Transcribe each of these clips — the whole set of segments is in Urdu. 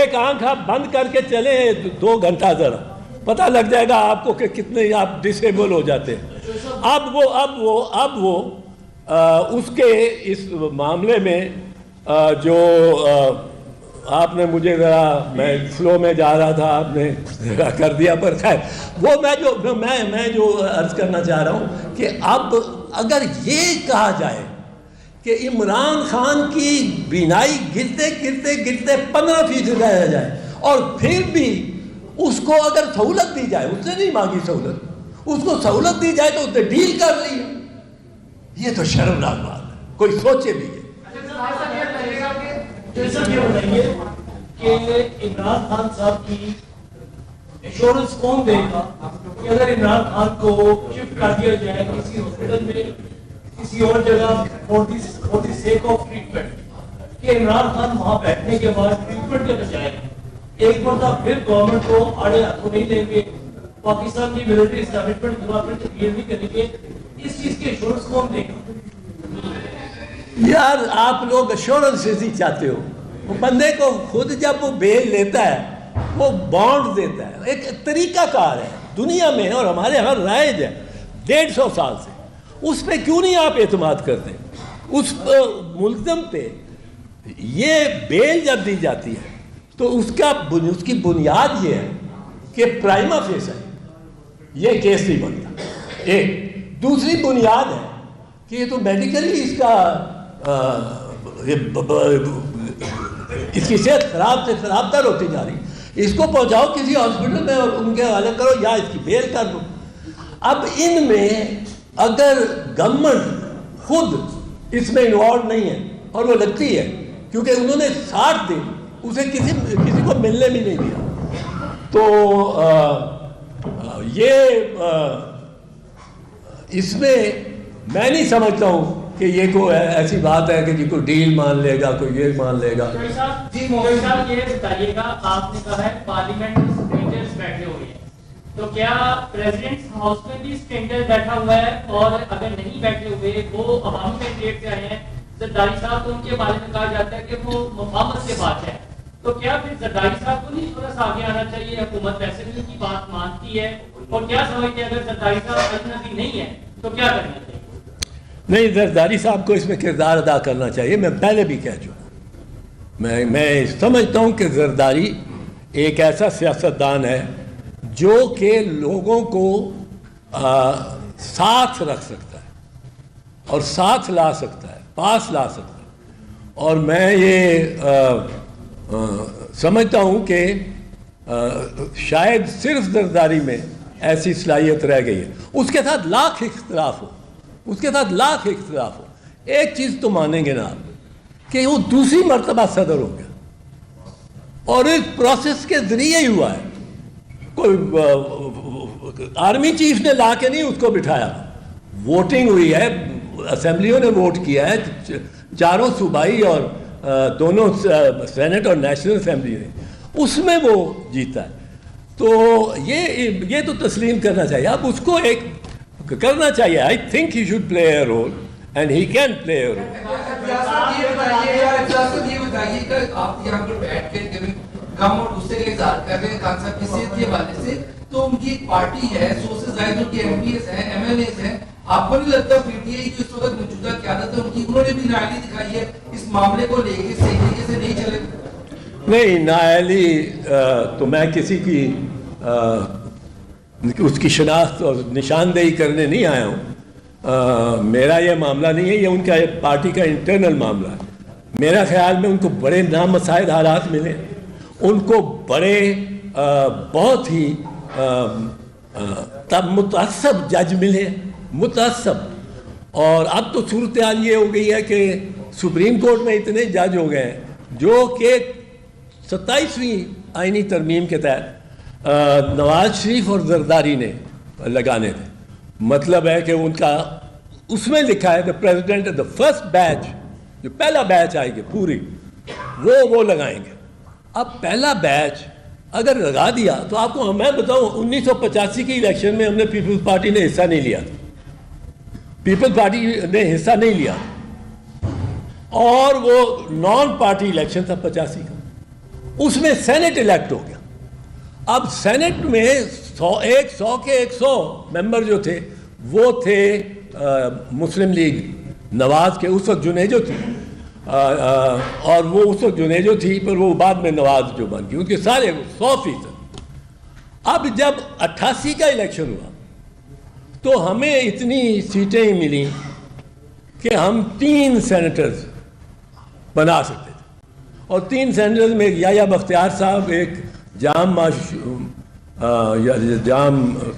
ایک آنکھ آپ بند کر کے چلیں 2 گھنٹہ ذرا پتہ لگ جائے گا آپ کو کہ کتنے آپ ڈسیبل ہو جاتے ہیں. اب وہ اس کے اس معاملے میں جو آپ نے مجھے ذرا میں فلو میں جا رہا تھا آپ نے کر دیا پر خیر وہ میں جو عرض کرنا چاہ رہا ہوں کہ اب اگر یہ کہا جائے کہ عمران خان کی بینائی گرتے 15% رہ جائے اور پھر بھی اس کو اگر سہولت دی جائے, اس نے نہیں مانگی سہولت, اس کو سہولت دی جائے تو اس نے ڈیل کر لی. یہ تو شرمناک بات ہے, کوئی سوچے بھی ہے. یہ بتائیے کہ عمران خان صاحب کی انشورنس کون دے گا کہ اگر عمران خان کو شفٹ کر دیا جائے کسی ہاسپٹل میں کسی اور جگہ for the sake of treatment کہ عمران خان وہاں بیٹھنے کے بعد ٹریٹمنٹ کے بجائے ایک مرتبہ پھر گورنمنٹ کو آڑے ہاتھوں نہیں لیں گے, پاکستان کی ملٹری اسٹیبلشمنٹ گورنمنٹ کلیئر نہیں کریں گے, اس چیز کی انشورنس کون دے گا؟ یار آپ لوگ ایشورنس ہی چاہتے ہو. وہ بندے کو خود جب وہ بیل لیتا ہے وہ بانڈ دیتا ہے, ایک طریقہ کار ہے دنیا میں اور ہمارے یہاں رائج ہے 150 سال سے. اس پہ کیوں نہیں آپ اعتماد کرتے؟ اس ملزم پہ یہ بیل جب دی جاتی ہے تو اس کی بنیاد یہ ہے کہ پرائما فیس ہے, یہ کیس نہیں بنتا. ایک دوسری بنیاد ہے کہ یہ تو میڈیکلی اس کا اس کی صحت خراب سے خراب تر ہوتی جا رہی, اس کو پہنچاؤ کسی ہاسپٹل میں اور ان کے حوالے کرو یا اس کی بیل کر دو. اب ان میں اگر گورنمنٹ خود اس میں انوالو نہیں ہے اور وہ لگتی ہے کیونکہ انہوں نے 60 دن اسے کسی کو ملنے بھی نہیں دیا, تو یہ اس میں میں نہیں سمجھتا ہوں کہ یہ کوئی ایسی بات ہے کہ جی کوئی ڈیل مان لے گا, کوئی یہ مان لے گا. جی مومن صاحب یہ بتائیے گا, آپ نے کہا ہے پارلیمنٹ میں اسٹرینجرز بیٹھے ہوئے ہیں, تو کیا پریزیڈنٹ ہاؤس میں بھی اسٹرینجر بیٹھا ہوا ہے؟ اور اگر نہیں بیٹھے ہوئے وہ عوامی مینڈیٹ سے آئے ہیں, زرداری صاحب تو ان کے بارے میں کہا جاتا ہے کہ وہ مفاہمت سے بات ہے, تو کیا پھر زرداری صاحب کو نہیں تھوڑا سا آگے آنا چاہیے؟ حکومت ویسے بھی ان کی بات مانتی ہے, اور کیا سمجھتے ہیں اگر زرداری صاحب اجنبی نہیں ہے تو کیا کرنا چاہیے؟ نہیں, زرداری صاحب کو اس میں کردار ادا کرنا چاہیے. میں پہلے بھی کہہ چکا, میں سمجھتا ہوں کہ زرداری ایک ایسا سیاستدان ہے جو کہ لوگوں کو ساتھ رکھ سکتا ہے اور ساتھ لا سکتا ہے, پاس لا سکتا ہے. اور میں یہ سمجھتا ہوں کہ شاید صرف زرداری میں ایسی صلاحیت رہ گئی ہے. اس کے ساتھ لاکھ اختلاف ہو, ایک چیز تو مانیں گے نا آپ کہ وہ دوسری مرتبہ صدر ہو گیا اور اس پروسیس کے ذریعے ہی ہوا ہے. کوئی آرمی چیف نے لا کے نہیں اس کو بٹھایا, ووٹنگ ہوئی ہے, اسمبلیوں نے ووٹ کیا ہے, چاروں صوبائی اور دونوں سینٹ اور نیشنل اسمبلی نے, اس میں وہ جیتا ہے. تو یہ تو تسلیم کرنا چاہیے. اب اس کو ایک کرنا چاہیے. I think he should play a role and he can play a role. یہ بتائیے کہ آپ یہاں پر بیٹھ کے غم اور غصے کا اظہار کر رہے ہیں خان صاحب کی صحت کے حوالے سے, تو ان کی ایک پارٹی ہے, 100 سے زائد ان کے ایم پی ایس ہیں, ایم ایل ایز ہیں. آپ کو نہیں لگتا پی ٹی آئی جو اس وقت موجودہ قیادت ہے ان کی, انہوں نے بھی نااہلی دکھائی ہے اس معاملے کو لے کے, صحیح طریقے سے نہیں چلے؟ نہیں, نااہلی تو میں کسی کی اس کی شناخت اور نشاندہی کرنے نہیں آیا ہوں. میرا یہ معاملہ نہیں ہے, یہ ان کا پارٹی کا انٹرنل معاملہ ہے. میرا خیال میں ان کو بڑے نامساعد حالات ملے, ان کو بڑے بہت ہی متعصب جج ملے, متعصب. اور اب تو صورتحال یہ ہو گئی ہے کہ سپریم کورٹ میں اتنے جج ہو گئے ہیں جو کہ 27ویں آئینی ترمیم کے تحت نواز شریف اور زرداری نے لگانے تھے. مطلب ہے کہ ان کا اس میں لکھا ہے the president the first batch, جو پہلا بیچ آئے گی پوری وہ لگائیں گے. اب پہلا بیچ اگر لگا دیا تو آپ کو میں بتاؤں 1985 کی الیکشن میں ہم نے پیپلز پارٹی نے حصہ نہیں لیا تھا, پیپلز پارٹی نے حصہ نہیں لیا, اور وہ نان پارٹی الیکشن تھا 85 کا. اس میں سینٹ الیکٹ ہو گیا. اب سینٹ میں 100 کے 100 ممبر جو تھے وہ تھے مسلم لیگ نواز کے, اس وقت جنیجو تھی, اور وہ اس وقت جنیجو تھی, پر وہ بعد میں نواز جو بن گئی, ان کے سارے 100%. اب جب 88 کا الیکشن ہوا تو ہمیں اتنی سیٹیں ملیں کہ ہم 3 سینیٹرز بنا سکتے تھے, اور 3 سینیٹرز میں یحییٰ بختیار صاحب, ایک جام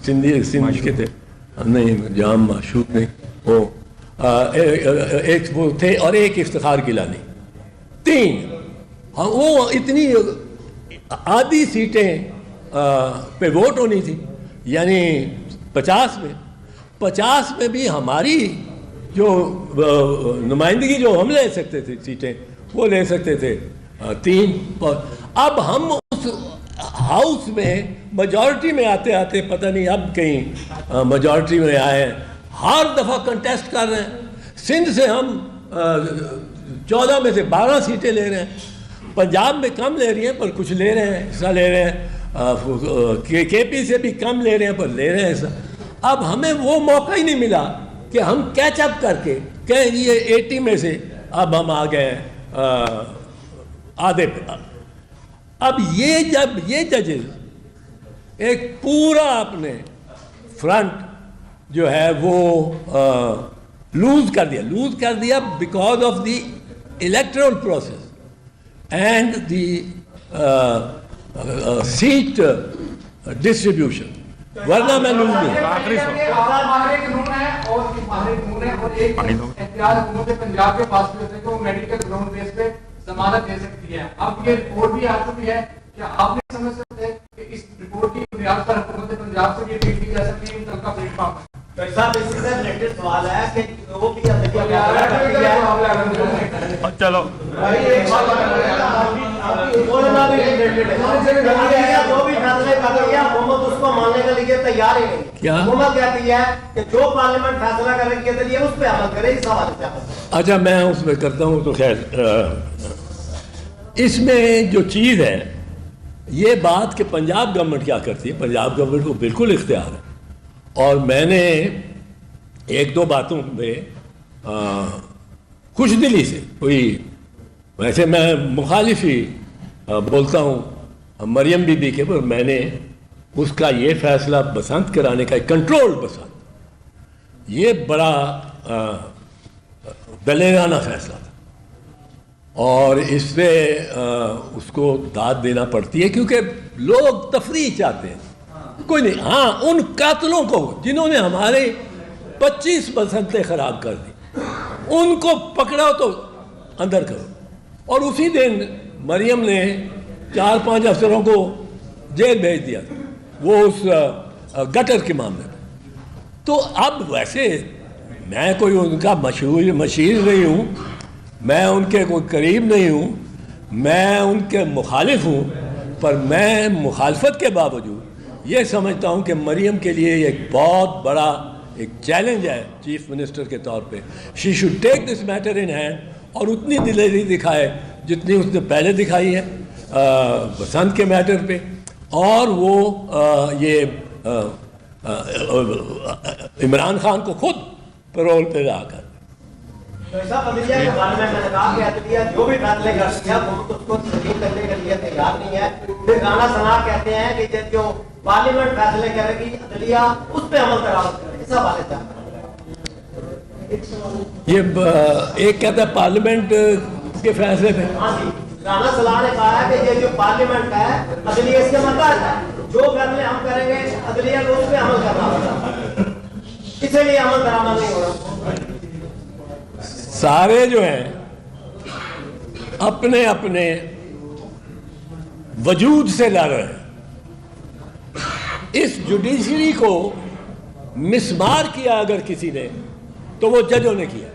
سندھ کے تھے, نہیں جام معشوق نہیں, وہ ایک وہ تھے, اور ایک افتخار گیلانی, 3. وہ اتنی آدھی سیٹیں پہ ووٹ ہونی تھی, یعنی 50 میں بھی ہماری جو نمائندگی جو ہم لے سکتے تھے سیٹیں, وہ لے سکتے تھے 3. اب ہم اس ہاؤس میں میجورٹی میں آتے آتے پتہ نہیں اب کہیں میجورٹی میں آئے ہیں, ہر دفعہ کنٹیسٹ کر رہے ہیں. سندھ سے ہم 14 میں سے 12 سیٹیں لے رہے ہیں, پنجاب میں کم لے رہی ہیں پر کچھ لے رہے ہیں, حصہ لے رہے ہیں, کے پی سے بھی کم لے رہے ہیں پر لے رہے ہیں حصہ. اب ہمیں وہ موقع ہی نہیں ملا کہ ہم کیچ اپ کر کے کہیں یہ 80 میں سے اب ہم آ گئے آدھے پہ. اب جب یہ ججز ایک پورا اپنے فرنٹ جو ہے وہ لوز کر دیا because of the electoral process and the seat distribution, ورنہ میں لوز نہیں. پنجاب کے پاس بھی ہوتے ہیں کہ وہ میڈیکل گراؤنڈ بیس پہ ضمانت دے سکتی ہے. اب یہ رپورٹ بھی آ چکی ہے, کیا آپ نہیں سمجھ سکتے کہ اس رپورٹ کی بنیاد پر حکومت پنجاب سے یہ ٹویٹ کی جا سکتی ہے ان کا پلیٹ فارم؟ سوال ہے کہ لوگوں کی چلو حکومت اس کو ماننے کے لیے تیار ہی نہیں. حکومت کہتی ہے کہ جو پارلیمنٹ فیصلہ کرنے کے لیے اس پہ عمل کرے. اس حوالے سے اچھا میں اس میں کرتا ہوں. تو خیر اس میں جو چیز ہے یہ بات کہ پنجاب گورنمنٹ کیا کرتی ہے, پنجاب گورنمنٹ کو بالکل اختیار ہے, اور میں نے 1-2 باتوں میں خوش دلی سے, کوئی ویسے میں مخالف ہی بولتا ہوں مریم بی بی کے, پر میں نے اس کا یہ فیصلہ بسنت کرانے کا, کنٹرول بسنت, یہ بڑا دلیرانہ فیصلہ تھا, اور اس پہ اس کو داد دینا پڑتی ہے کیونکہ لوگ تفریح چاہتے ہیں. کوئی نہیں, ہاں ان قاتلوں کو جنہوں نے ہمارے 25 بسنتیں خراب کر دی ان کو پکڑا تو اندر کرو. اور اسی دن مریم نے 4-5 افسروں کو جیل بھیج دیا تھا, وہ اس گٹر کے معاملے میں. تو اب ویسے میں کوئی ان کا مشیر نہیں ہوں, میں ان کے کوئی قریب نہیں ہوں, میں ان کے مخالف ہوں, پر میں مخالفت کے باوجود یہ سمجھتا ہوں کہ مریم کے لیے ایک بہت بڑا ایک چیلنج ہے چیف منسٹر کے طور پہ. She should take this matter in hand, اور اتنی دلیری دکھائے جتنی اس نے پہلے دکھائی ہے بسنت کے میٹر پہ, اور وہ یہ عمران خان کو خود پیرول پہ لا کر جو بھی فیصلے کرتی ہے حکومت اس کو تسلیم کرنے کے لیے تیار نہیں ہے. پھر رانا ثنا کہتے ہیں کہ جو پارلیمنٹ فیصلے کرے گی عدلیہ اس پہ عمل درآمد کرے. اس حوالے سے یہ ایک کہتا ہے پارلیمنٹ کے فیصلے پہ, ہاں جی, رانا ثنا نے کہا ہے کہ یہ جو پارلیمنٹ ہے عدلیہ اس کے متحد ہے, جو فیصلے ہم کریں گے عدلیہ کو اس پہ عمل کرنا ہوگا, اسی لیے عمل درآمد نہیں ہو رہا. سارے جو ہیں اپنے اپنے وجود سے لڑ رہے ہیں. اس جوڈیشری کو مسمار کیا اگر کسی نے تو وہ ججوں نے کیا.